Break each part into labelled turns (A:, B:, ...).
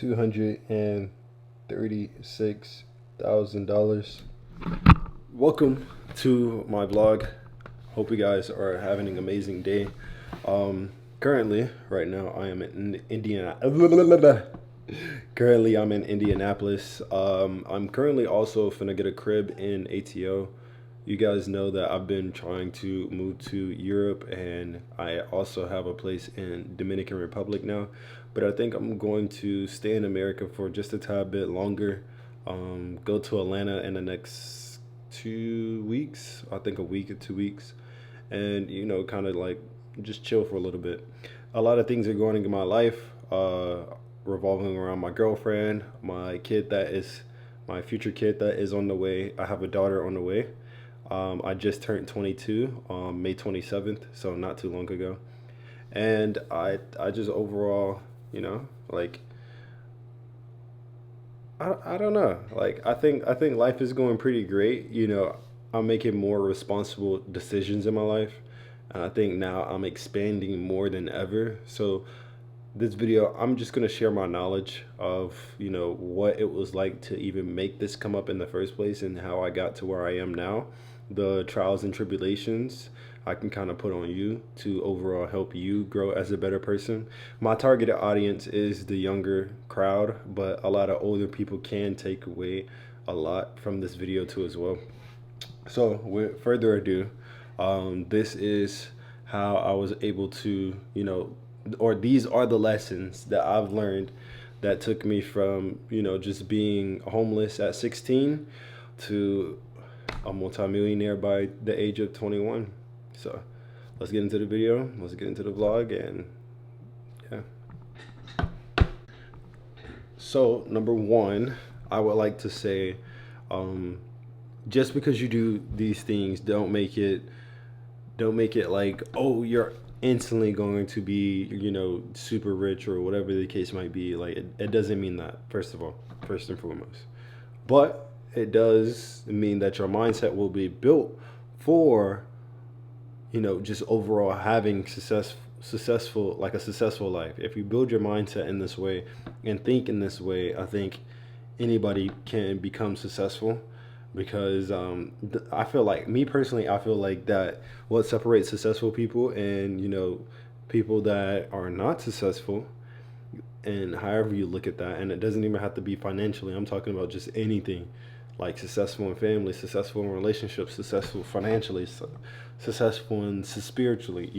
A: $236,000. Welcome to my vlog. Hope you guys are having an amazing day. Currently, right now, I am in Indiana. Currently, I'm in Indianapolis. I'm currently also finna get a crib in ATO. You guys know that I've been trying to move to Europe, and I also have a place in Dominican Republic now. But I think I'm going to stay in America for just a tad bit longer. Go to Atlanta in the next 2 weeks. I think a week or 2 weeks, and kind of like just chill for a little bit. A lot of things are going in my life, revolving around my girlfriend, my kid that is my future kid that is on the way. I have a daughter on the way. I just turned 22 on May 27th, so not too long ago. And I just overall, like I don't know. Like I think life is going pretty great. I'm making more responsible decisions in my life. And I think now I'm expanding more than ever. So this video, I'm just gonna share my knowledge of, what it was like to even make this come up in the first place and how I got to where I am now. The trials and tribulations I can kind of put on you to overall help you grow as a better person. My targeted audience is the younger crowd, but a lot of older people can take away a lot from this video too as well. So with further ado, this is how I was able to, or these are the lessons that I've learned that took me from, just being homeless at 16 to a multimillionaire by the age of 21. So let's get into the video. Let's get into the vlog, and yeah. So number one, I would like to say, just because you do these things, don't make it like, oh, you're instantly going to be, super rich or whatever the case might be. Like it doesn't mean that, first of all, first and foremost. But it does mean that your mindset will be built for, just overall having successful, like a successful life. If you build your mindset in this way and think in this way, I think anybody can become successful. Because I feel like, me personally, I feel like that what separates successful people and people that are not successful, and however you look at that, and it doesn't even have to be financially, I'm talking about just anything, like successful in family, successful in relationships, successful financially, successful in spiritually,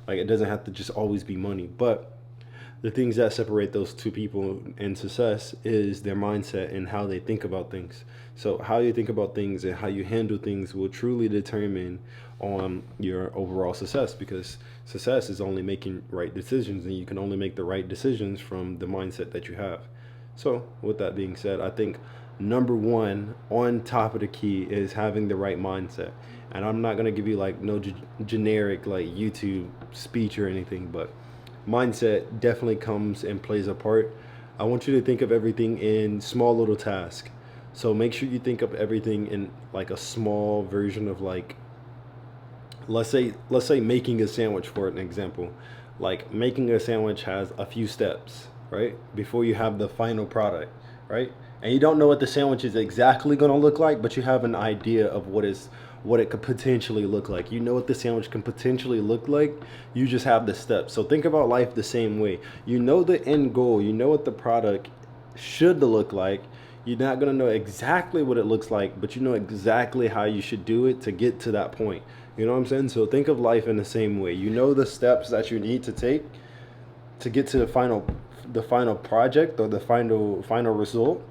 A: like it doesn't have to just always be money. But the things that separate those two people in success is their mindset and how they think about things. So how you think about things and how you handle things will truly determine on your overall success, because success is only making right decisions, and you can only make the right decisions from the mindset that you have. So with that being said, I think number one on top of the key is having the right mindset. And I'm not going to give you like no generic like YouTube speech or anything, but mindset definitely comes and plays a part. I want you to think of everything in small little tasks. So make sure you think of everything in like a small version of, like, let's say making a sandwich, for an example. Like making a sandwich has a few steps, right? Before you have the final product, right? And you don't know what the sandwich is exactly going to look like, but you have an idea of what it could potentially look like. You know what the sandwich can potentially look like. You just have the steps. So think about life the same way. You know the end goal. You know what the product should look like. You're not going to know exactly what it looks like, but you know exactly how you should do it to get to that point. You know what I'm saying? So think of life in the same way. You know the steps that you need to take to get to the final project, or the final result.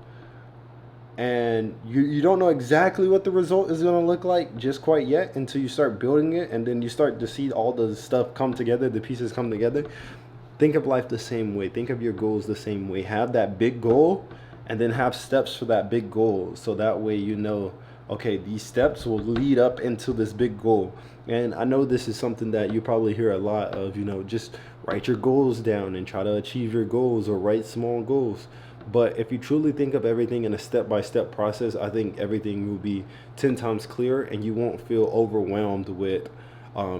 A: And you don't know exactly what the result is going to look like just quite yet until you start building it, and then you start to see all the stuff come together, the pieces come together. Think of life the same way. Think of your goals the same way. Have that big goal, and then have steps for that big goal, so that way okay, these steps will lead up into this big goal. And I know this is something that you probably hear a lot of, just write your goals down and try to achieve your goals, or write small goals. But if you truly think of everything in a step-by-step process, I think everything will be 10 times clearer, and you won't feel overwhelmed with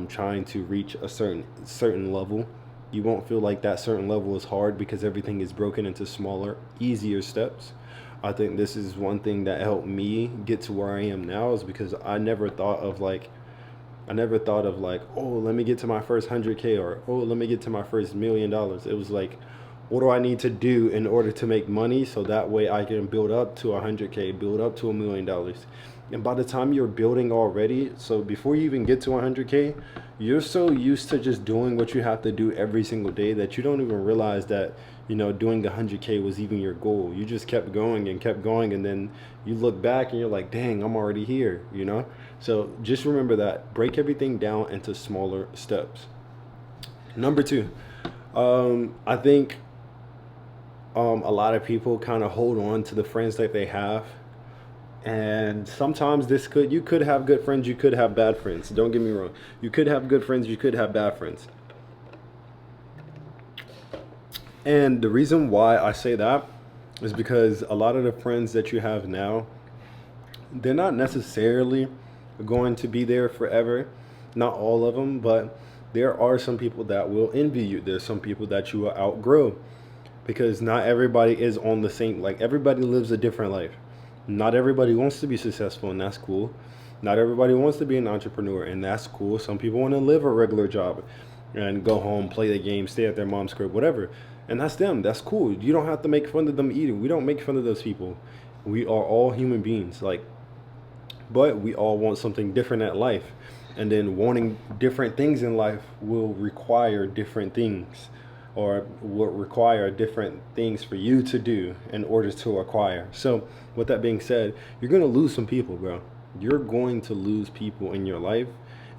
A: trying to reach a certain level. You won't feel like that certain level is hard because everything is broken into smaller, easier steps. I think this is one thing that helped me get to where I am now, is because I never thought of like, oh, let me get to my first 100K, or oh, let me get to my first $1 million. It was like, what do I need to do in order to make money so that way I can build up to 100K, build up to $1 million. And by the time you're building already, so before you even get to 100K, you're so used to just doing what you have to do every single day that you don't even realize that, doing the 100K was even your goal. You just kept going, and then you look back and you're like, dang, I'm already here. So just remember that. Break everything down into smaller steps. Number two, I think a lot of people kind of hold on to the friends that they have. And sometimes you could have good friends, you could have bad friends. Don't get me wrong. You could have good friends, you could have bad friends. And the reason why I say that is because a lot of the friends that you have now, they're not necessarily going to be there forever. Not all of them, but there are some people that will envy you. There's some people that you will outgrow, because not everybody is on the same, like, everybody lives a different life. Not everybody wants to be successful, and that's cool. Not everybody wants to be an entrepreneur, and that's cool. Some people want to live a regular job and go home, play the game, stay at their mom's crib, whatever. And that's them. That's cool. You don't have to make fun of them either. We don't make fun of those people. We are all human beings. Like, but we all want something different at life. And then wanting different things in life will require different things, or will require different things for you to do in order to acquire. So with that being said, you're going to lose some people, bro. You're going to lose people in your life,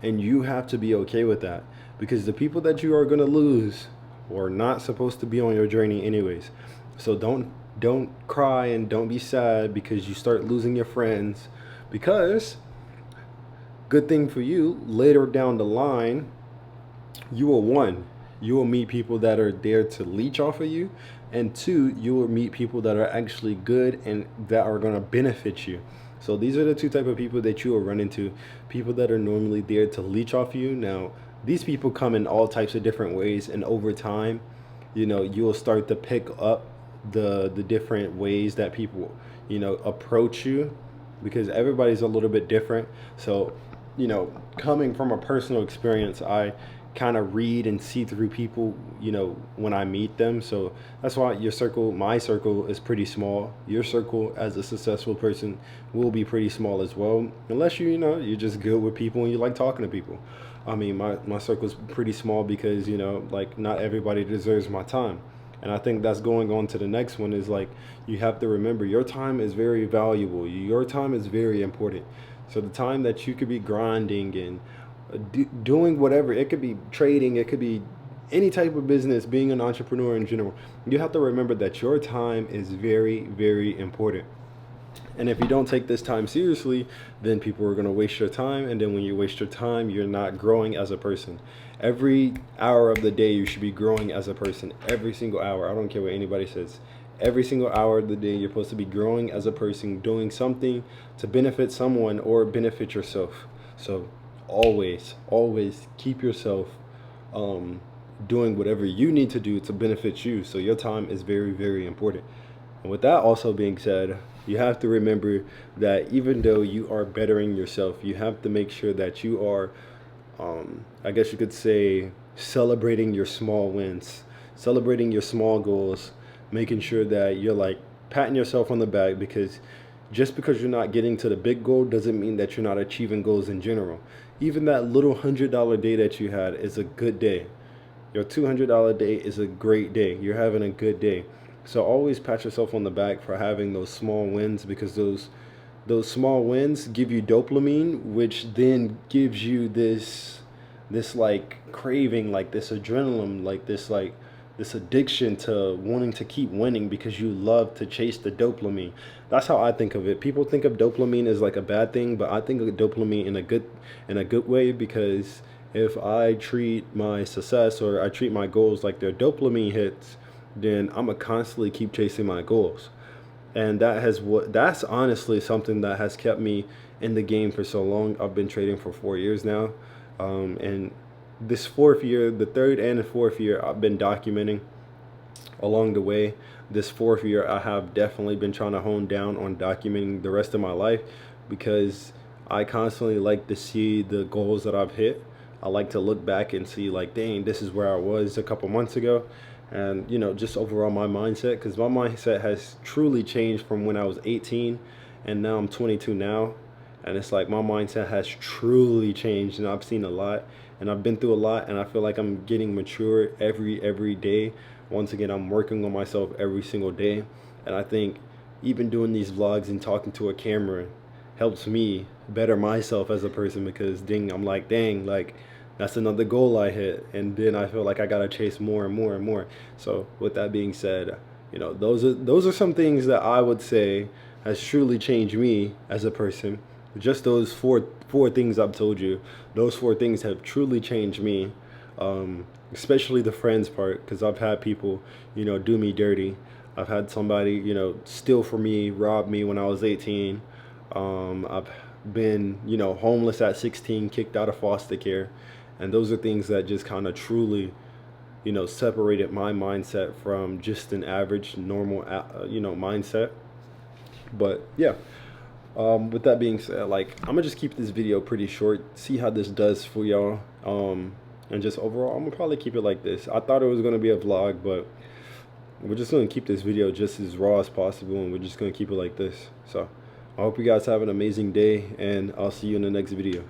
A: and you have to be okay with that, because the people that you are going to lose are not supposed to be on your journey anyways. So don't cry and don't be sad because you start losing your friends, because good thing for you, later down the line, you will meet people that are there to leech off of you, and two, you will meet people that are actually good and that are going to benefit you. So these are the two type of people that you will run into. People that are normally there to leech off you. Now, these people come in all types of different ways, and over time, you'll start to pick up the different ways that people, approach you, because everybody's a little bit different. So, coming from a personal experience, I kind of read and see through people, when I meet them. So that's why my circle is pretty small. Your circle as a successful person will be pretty small as well, unless you're just good with people and you like talking to people. I mean, my circle's pretty small because, like, not everybody deserves my time. And I think that's going on to the next one, is like, you have to remember your time is very valuable. Your time is very important. So the time that you could be grinding and doing whatever, it could be trading, it could be any type of business, being an entrepreneur in general, you have to remember that your time is very, very important. And if you don't take this time seriously, then people are going to waste your time. And then when you waste your time, you're not growing as a person. Every hour of the day, you should be growing as a person. Every single hour. I don't care what anybody says. Every single hour of the day, you're supposed to be growing as a person, doing something to benefit someone or benefit yourself. So always keep yourself doing whatever you need to do to benefit you. So your time is very, very important. And with that also being said, you have to remember that even though you are bettering yourself, you have to make sure that you are, I guess you could say, celebrating your small wins, celebrating your small goals, making sure that you're like patting yourself on the back, because just because you're not getting to the big goal doesn't mean that you're not achieving goals in general. Even that little $100 day that you had is a good day. Your $200 day is a great day. You're having a good day. So always pat yourself on the back for having those small wins, because those small wins give you dopamine, which then gives you this like craving, like this adrenaline, like this addiction to wanting to keep winning, because you love to chase the dopamine. That's how I think of it. People think of dopamine as like a bad thing, but I think of dopamine in a good way, because if I treat my success or I treat my goals like they're dopamine hits, then I'm gonna constantly keep chasing my goals. And that's honestly something that has kept me in the game for so long. I've been trading for 4 years now. And this 4th year, the 3rd and the 4th year, I've been documenting along the way. This 4th year, I have definitely been trying to hone down on documenting the rest of my life, because I constantly like to see the goals that I've hit. I like to look back and see, like, dang, this is where I was a couple months ago. And, just overall my mindset, because my mindset has truly changed from when I was 18 and now I'm 22 now. And it's like my mindset has truly changed, and I've seen a lot and I've been through a lot, and I feel like I'm getting mature every day. Once again, I'm working on myself every single day. And I think even doing these vlogs and talking to a camera helps me better myself as a person, because I'm like, dang, like, that's another goal I hit, and then I feel like I gotta chase more and more and more. So with that being said, those are some things that I would say has truly changed me as a person. Just those four things I've told you, those 4 things have truly changed me. Especially the friends part, because I've had people, do me dirty. I've had somebody, steal from me, rob me when I was 18. I've been, homeless at 16, kicked out of foster care. And those are things that just kind of truly, separated my mindset from just an average, normal, mindset. But yeah, with that being said, like, I'm gonna just keep this video pretty short, see how this does for y'all. And just overall, I'm gonna probably keep it like this. I thought it was gonna be a vlog, but we're just gonna keep this video just as raw as possible, and we're just gonna keep it like this. So I hope you guys have an amazing day, and I'll see you in the next video.